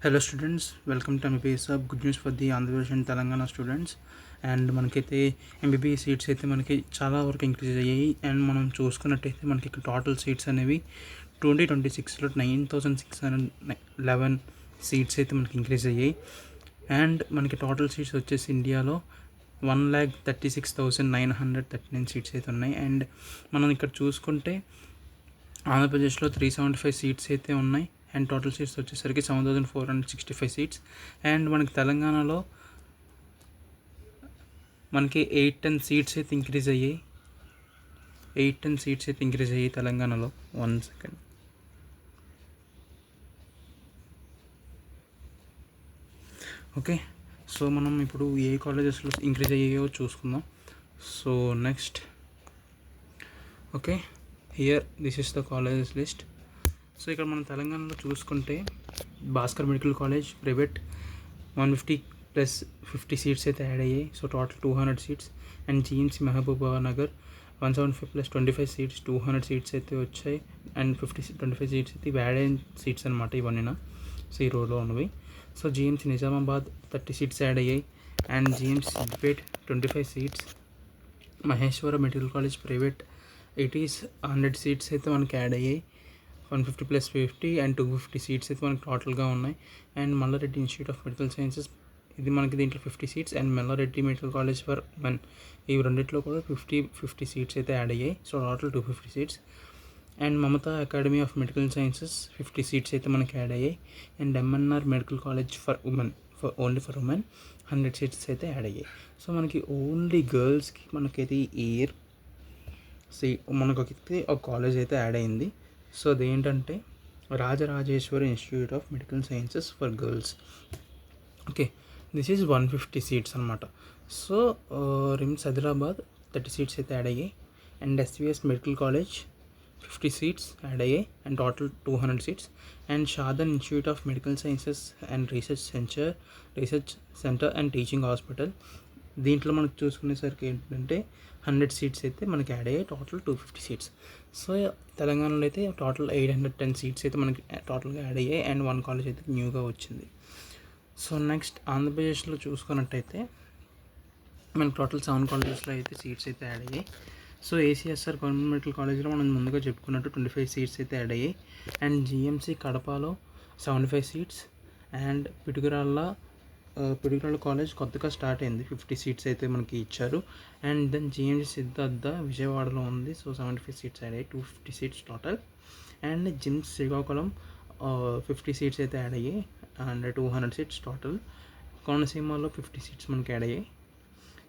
Hello students, welcome to MBBS Hub. Good news for the Andhra Pradesh and Telangana students. And మనకైతే MBBS seats అయితే మనకి చాలా వరకు increase అయ్యాయి. And మనం చూసుకున్నట్టయితే మనకి ఇక్కడ టోటల్ సీట్స్ అనేవి 2026లో 9611 సీట్స్ అయితే మనకి ఇంక్రీజ్ అయ్యాయి. అండ్ మనకి టోటల్ సీట్స్ వచ్చేసి ఇండియాలో 1,36,939 సీట్స్ అయితే ఉన్నాయి. అండ్ మనం ఇక్కడ చూసుకుంటే ఆంధ్రప్రదేశ్లో 375 సీట్స్ అయితే ఉన్నాయి. అండ్ టోటల్ సీట్స్ వచ్చేసరికి 7,465 సీట్స్. అండ్ మనకి తెలంగాణలో మనకి 810 సీట్స్ అయితే ఇంక్రీజ్ అయ్యాయి. 810 సీట్స్ అయితే ఇంక్రీజ్ అయ్యాయి తెలంగాణలో. 1 సెకండ్. ఓకే, సో మనం ఇప్పుడు ఏ కాలేజెస్లో ఇంక్రీజ్ అయ్యాయో చూసుకుందాం. So next, okay, here this is the colleges list. So ఇక్కడ మనం తెలంగాణలో చూసుకుంటే Bhaskar medical college private 150+50 seats అయితే యాడ్ అయ్యాయి. So total 200 seats. And GMC Mahabubnagar 175+25 seats 200 seats అయితే వచ్చాయి. అండ్ 25 సీట్స్ అయితే యాడ్ అయిన సీట్స్ అనమాట ఇవన్నీ. సో ఈ రోలో ఉన్నవి. So GMC Nizamabad 30 seats add అయ్యాయి. And GMC Siddipet 25 seats. Maheshwara medical college private 100 seats అయితే మనకి యాడ్ అయ్యాయి. 150+50 అండ్ 250 సీట్స్ అయితే మనకి టోటల్గా ఉన్నాయి. And Malla Reddy institute of medical sciences ఇది మనకి దీంట్లో 50 seats. And Malla Reddy medical college for men ఈ రెండిట్లో కూడా 50 సీట్స్ అయితే యాడ్ అయ్యాయి. So total 250 seats. And Mamata academy of medical sciences 50 seats అయితే మనకి యాడ్ అయ్యాయి. And MNR medical college for women only for women 100 seats అయితే యాడ్ అయ్యాయి. సో మనకి ఓన్లీ గర్ల్స్కి మనకైతే ఇయర్ మనకైతే ఒక కాలేజ్ అయితే యాడ్ అయింది. సో అదేంటంటే Rajarajeshwari institute of medical sciences for girls. Okay, this is 150 seats అనమాట. సో రిమ్స్ హైదరాబాద్ 30 సీట్స్ అయితే యాడ్ అయ్యాయి. And SVS medical college 50 seats add అయ్యాయి. And total 200 seats. And Shadan institute of medical sciences and research centre and teaching hospital దీంట్లో మనకు చూసుకునేసరికి ఏంటంటే 100 seats అయితే మనకి add అయ్యాయి. Total 250 seats. సో తెలంగాణలో అయితే టోటల్ 810 సీట్స్ అయితే మనకి టోటల్గా యాడ్ అయ్యాయి. అండ్ 1 కాలేజ్ అయితే న్యూగా వచ్చింది. సో నెక్స్ట్ ఆంధ్రప్రదేశ్లో చూసుకున్నట్టయితే మనకి టోటల్ 7 కాలేజెస్లో అయితే సీట్స్ అయితే యాడ్ అయ్యాయి. సో ఏసీఎస్ఆర్ గవర్నమెంట్ మెడికల్ కాలేజ్లో మనం ముందుగా చెప్పుకున్నట్టు 25 సీట్స్ అయితే యాడ్ అయ్యాయి. అండ్ జిఎంసీ కడపలో 75 సీట్స్. అండ్ పిడుగురాళ్ళ కాలేజ్ కొత్తగా స్టార్ట్ అయింది, 50 సీట్స్ అయితే మనకి ఇచ్చారు. అండ్ దెన్ జిఎంసీ సిద్ధార్థ విజయవాడలో ఉంది. సో 75 సీట్స్ యాడ్ అయ్యాయి, 250 seats total. And GIMS Srikakulam 50 seats అయితే యాడ్ అయ్యాయి. And 200 seats total. కోనసీమలో 50 సీట్స్ మనకి యాడ్ అయ్యాయి.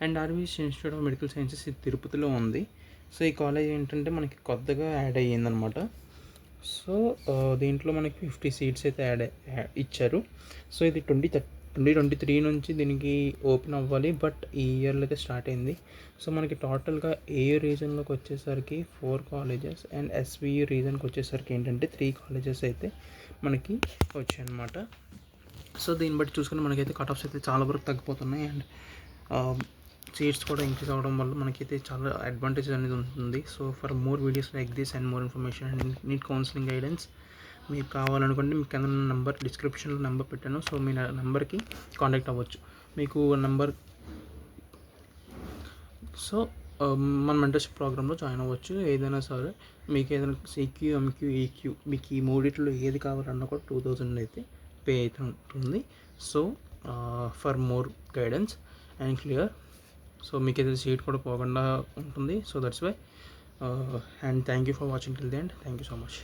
And RVS institute of medical sciences ఇది తిరుపతిలో ఉంది. సో ఈ కాలేజ్ ఏంటంటే మనకి కొత్తగా యాడ్ అయ్యిందనమాట. సో దీంట్లో మనకి 50 సీట్స్ అయితే ఇచ్చారు. సో ఇది 2023 నుంచి దీనికి ఓపెన్ అవ్వాలి, బట్ ఈ ఇయర్లో అయితే స్టార్ట్ అయింది. సో మనకి టోటల్గా ఏ రీజన్లోకి వచ్చేసరికి 4 కాలేజెస్ అండ్ ఎస్వియు రీజన్కి వచ్చేసరికి ఏంటంటే 3 కాలేజెస్ అయితే మనకి వచ్చాయన్నమాట. సో దీన్ని బట్టి చూసుకుని మనకైతే కట్ ఆఫ్స్ అయితే చాలా వరకు తగ్గిపోతున్నాయి. అండ్ సీట్స్ కూడా ఇంక్రీజ్ అవ్వడం వల్ల మనకైతే చాలా అడ్వాంటేజ్ అనేది ఉంటుంది. So for more videos like this and more information and NEET counselling guidance మీకు కావాలనుకుంటే మీకు కింద నెంబర్ డిస్క్రిప్షన్లో నెంబర్ పెట్టాను. సో మీ నెంబర్కి కాంటాక్ట్ అవ్వచ్చు. మీకు నెంబర్ సో మన మెంటర్షిప్ ప్రోగ్రాంలో జాయిన్ అవ్వచ్చు. ఏదైనా సరే మీకు ఏదైనా సిక్యూ ఎంక్యూ ఈక్యూ మీకు ఈ మూడిట్లో ఏది కావాలన్నా కూడా 2000 అయితే పే అయితే ఉంటుంది. So for more guidance and clear. So మీకు ఏదైతే సీట్ కూడా పోకుండా ఉంటుంది. So that's why. And thank you for watching till the end. Thank you so much.